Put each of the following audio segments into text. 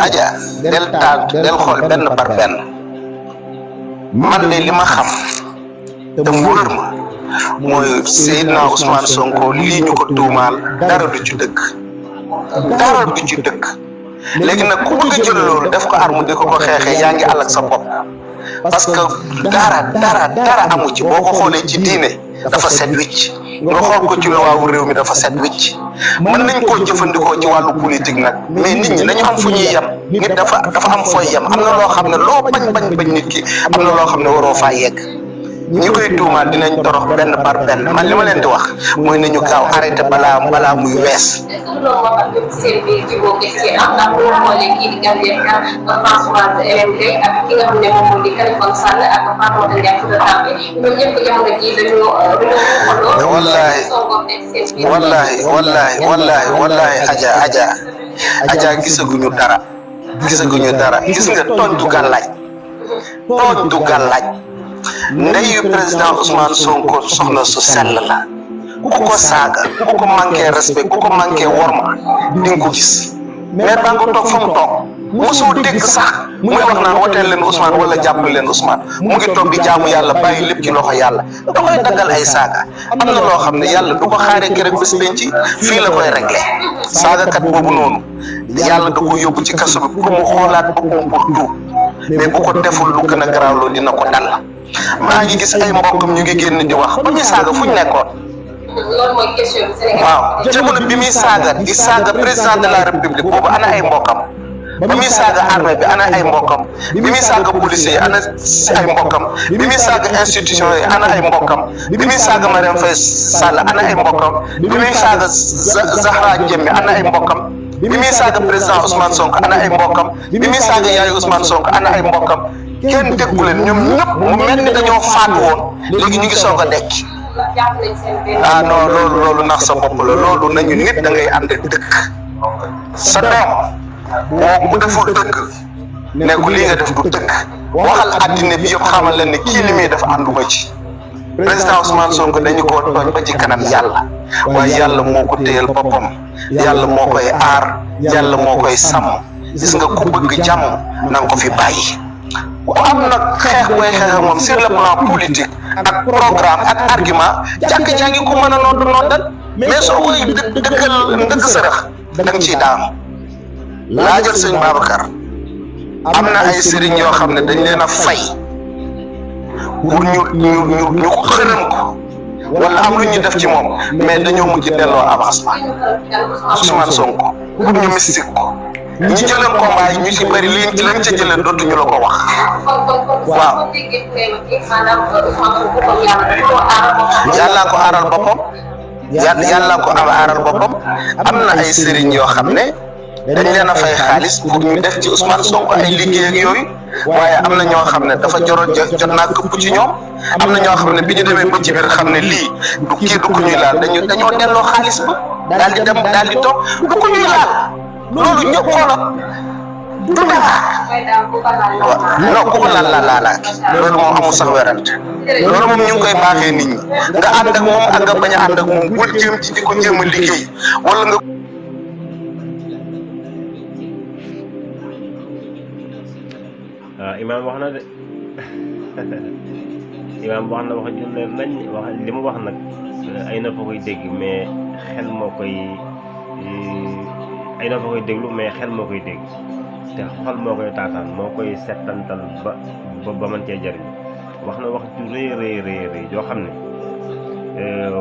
Adja del xool benn par benn man de li ma xam te mu wër ma mooy Seydina Ousmane Sonko lii ñu ko tuumaal dara du ci dëgg léegi nag ku bëgg a jël loolu def ko arme di ko xeexee yaa ngi àll ak sa bopp parce que dara amu ci boo ko xoolee ci diine dafa set wicc nga xool ko ci luwaawu réew mi dafa set wicc mën nañ koo jëfandikoo ci wàllu politique nag mais nit ñi dañu am fu ñuy yem nit dafa am fooy yem am na loo xam ne loo bañ nit ki am na loo xam ne waroo faa yegg ñi koy tuumaal dinañ torox benn par benn man li ma leen di wax mooy nañu gaaw arrêté balaa muy wees. wallahi Adja gisaguñu dara gis nga tooñ du gàllaaj ndeyu président Ousmane Sonko soxna su sell la ku ko saaga ku ko manqué respect ku ko manqué worma di nga ko gis mais ba nga toog fa mu toog mosoo dégg sax muy wax naan woteel leen Ousmane wala jàppale leen Ousmane mu ngi toog di jaamu yàlla bàyyi lépp ci loxo yàlla da koy daggal ay saaga am na loo xam ne yàlla du ko xaaree kër bés penc fii la koy réglé saagakat boobu noonu yàlla da ko yóbbu ci kaso bi pour mu xoolaat boppam pour tuub mais bu ko deful lu gën a garaaw loolu dina ko dal maa ngi gis ay mbokkam ñu ngi génn di wax ba muy saaga fu ñu nekkoon. loolu mooy question bi. waaw jamono bi muy saaga di saaga président de la république boobu ana ay mbokkam bi muy saaga armée bi ana ay mbokkam bi muy saaga policier yi ana ay mbokkam bi muy saaga institution yi ana ay mbokkam bi muy saaga Marième Faye Sall ana ay mbokkam bi muy saaga Zahra Diémé ana ay mbokkam bi muy saaga président Ousmane Sonko ana ay mbokkam bi muy saaga yaayu Ousmane Sonko ana ay mbokkam kenn déggu leen ñoom ñëpp mu mel ni dañoo faatu woon léegi ñu ngi soog a dekk. ah non loolu nax sa bopp la loolu nañu nit da ngay ànd ak dëkk sa doom boo bu deful dëgg ne ko lii nga def du dëgg waxal àddina bi yëpp xamal leen ne kii li muy def ànduma ci président Ousmane Sonko dañu koo tooñ ba ci kanam yàlla waaye yàlla moo ko téyal boppam yàlla moo koy aar yàlla moo koy sàmm gis nga ku bëgg jàmm na nga ko fi bàyyi. ku am nag xeex booy xeex ak moom sur le plan politique ak programme ak argument jàngi ko mën a noddal mais soo koy dëggal ndëgg sërëx da nga ciy daanu laajal sëñ Babacar am na ay sëriñ yoo xam ne dañ leen a fay pour ñu xërëm ko wala am lu ñu def ci moom mais dañoo mujj delloo avancement Ousmane Sonko pour ñu mystique ko ñi jëleen combat yi ñu ci bëri liñ ci lañ ca jëleen dootuñu la ko wax waaw yàllaa ko aaral boppam yàllaa ko aaral boppam am na ay sëriñ yoo xam ne dañ leen a fay xaalis pour ñu def ci Ousmane Sonko ay liggéey ak yooyu waaye am na ñoo xam ne dafa jot naa këpp ci ñoom am na ñoo xam ne bi ñu demee ba ci biir xam ne lii du kii du ko ñuy laal dañoo delloo xaalis ba daal di dem daal di toog du ko ñuy laal loolu ñëpp xoolal du dara waaw non ku ko laalaak loolu moom amul sax werante loolu moom ñu ngi koy baaxee nit ñi nga ànd ak moom ak nga bañ a ànd ak moom bul jéem ci di ko jéem a liggéey wala nga. Imaam wax na de Imaam wax na wax ju leer nañ wax li mu wax nag ay na fa koy dégg mais xel moo koy ay na fa koy déglu mais xel moo koy dégg te xol moo koy taataan moo koy settantal ba mën cee jariñ wax na wax ju rëy joo xam ne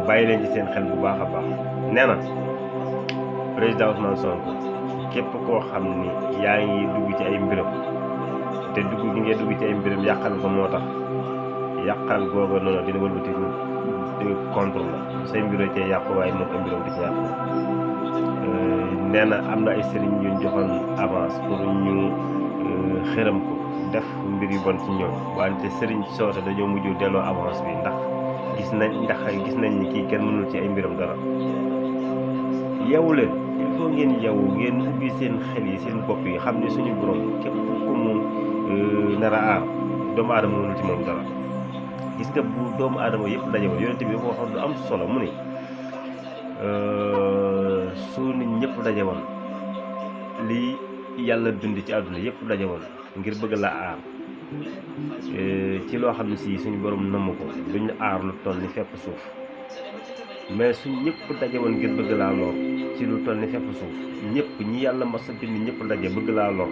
bàyyi leen ci seen xel bu baax a baax nee na président Ousmane Sonko képp koo xam ni yaa ngi dugg ci ay mbiram te dugg gi ngay dugg ci ay mbiram yàqal ko moo tax yàqal googa noonu dina wëlbati contre la say mbiro cee yàqu waaye moom ay mbiram di ci yàqu nee na am na ay sëriñ yu ñu joxoon avance pour ñu xëram ko def mbir yu bon ci ñoom wante sëriñ soose dañoo mujj delloo avance bi ndax gis nañ ni kii kenn mënul ci ay mbiram dara yeewu leen il faut ngeen yeewu ngeen ubbi seen xel yi seen bopp yi xam ne suñu borom képp ku mu nar a aar doomu aadama mënul ci moom dara gis nga bu doomu aadama yëpp daje woon yonent bi dafa waxoon lu am solo mu ne su nit ñëpp daje woon lii yàlla bind ci àdduna yëpp daje woon ngir bëgg la aar ci loo xam ne si suñu borom nëmm ko duñ aar lu toll ni fepp suuf mais suñ ñëpp daje woon ngir bëgg laa lor ci lu toll ni fepp suuf ñëpp ñi yàlla mas a bind ñëpp daje bëgg laa lor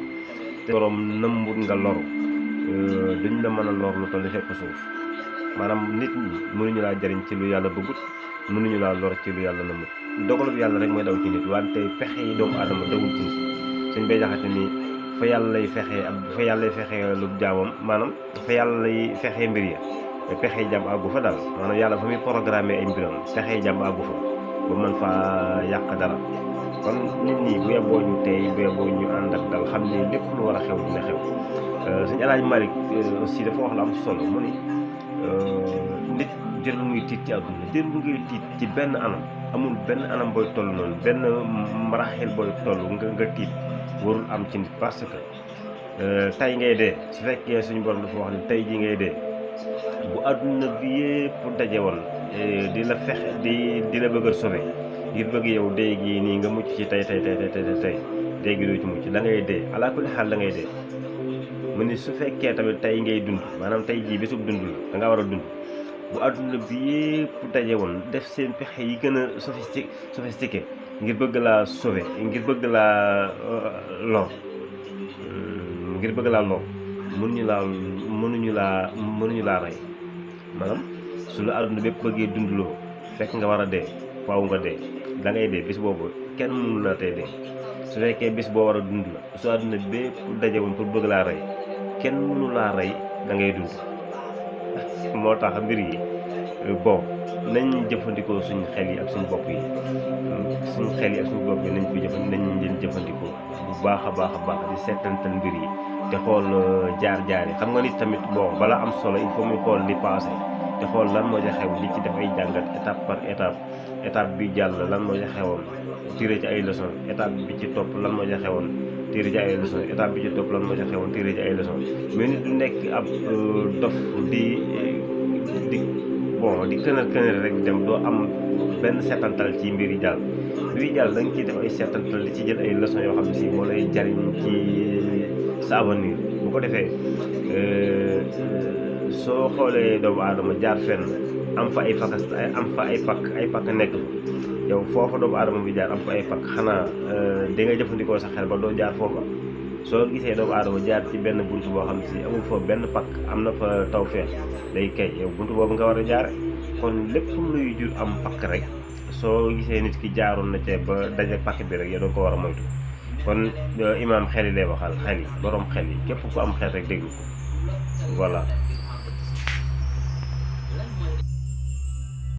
te borom nëmbut nga loru duñ la mën a lor lu toll ni fepp suuf maanaam nit ñi mënuñu laa jariñ ci lu yàlla bëggut mënuñu laa lor ci lu yàlla nëmmut dogalub yàlla rek mooy daw ci nit wante pexe yi doomu aadama dawul ci nit suñ bay jaxate ni fa yàlla lay fexee lu jaamam maanaam fa yàlla lay fexee mbir ya pexe jàmm àggu fa daal maanaam yàlla fa muy programmé ay mbiram pexe jàmm àggu fa ba mën faa yàq dara kon nit ñi bu yeboo ñu tey bu yeboo ñu ànd ak dal xam ne lépp lu war a xew dina xew suñu El Hadj Malick aussi dafa wax la am solo mu ni nit jërul muy tiit ci àdduna jërul ngay tiit ci benn anam amul benn anam booy toll noonu benn maraxil booy toll nga tiit warul am ci nit parce que tey ngay dee su fekkee suñu borom dafa wax ne tey ji ngay dee bu àdduna bi yëpp daje woon di la fexe di la bëgg a sauver ngir bëgg yow dee gi nii nga mucc ci tey dee gi doo ci mucc da ngay dee alaa kulli xaal da ngay dee mu ni su fekkee tamit tey ngay dund maanaam tey jii bésub dund la da nga war a dund bu àdduna bi yëpp daje woon def seen pexe yi gën a sophistiqué ngir bëgg laa sauver ngir bëgg laa lor mënuñu laa rey maanaam su la àdduna bépp bëggee dundloo fekk nga war a dee faaw nga dee da ngay dee bis boobu kenn mënu la tey dee su fekkee bis boo war a dund la su àdduna bépp daje woon pour bëgg laa rey kenn mënu laa rey da ngay dund moo tax mbir yi bon nañ jëfandikoo suñu xel yi ak suñu bopp yi nañ leen jëfandikoo bu baax a baax di seetantal mbir yi te xool jaar-jaar yi xam nga nit tamit bon bala am solo il faut muy xool li passé te xool lan moo ca xew li ci def ay jàngat étape par étape bi jàll lan moo ca xewoon tiré ci ay leçon étape bi ci topp lan moo ca xewoon tiré ci ay leçon étape bi ci topp lan moo ca xewoon tiré ci ay leçon mais nit du nekk ab dof di kënër rek dem doo am benn seetantal ci mbir yi jàll da nga ciy def ay seetantal di ci jël ay leçon yoo xam ne si moo lay jariñ ci sa avenir bu ko defee soo xoolee doomu aadama jaar fenn am fa ay fakas am fa ay pakk nekk fa yow foofa doomu aadama bi jaar am fa ay pakk xanaa di nga jëfandikoo sa xel ba doo jaar foofa soo gisee doomu aadama jaar ci benn bunt boo xam ne si amul fa benn pakk am na fa tawfeex day kay yow bunt boobu nga war a jaare kon lépp luy jur am pakk rek soo gisee nit ki jaaroon na cee ba daje pakk bi rek yow doo ko war a moytu kon imaam xel yi lay waxal xel yi borom xel yi képp ku am xel rek déglu ko voilà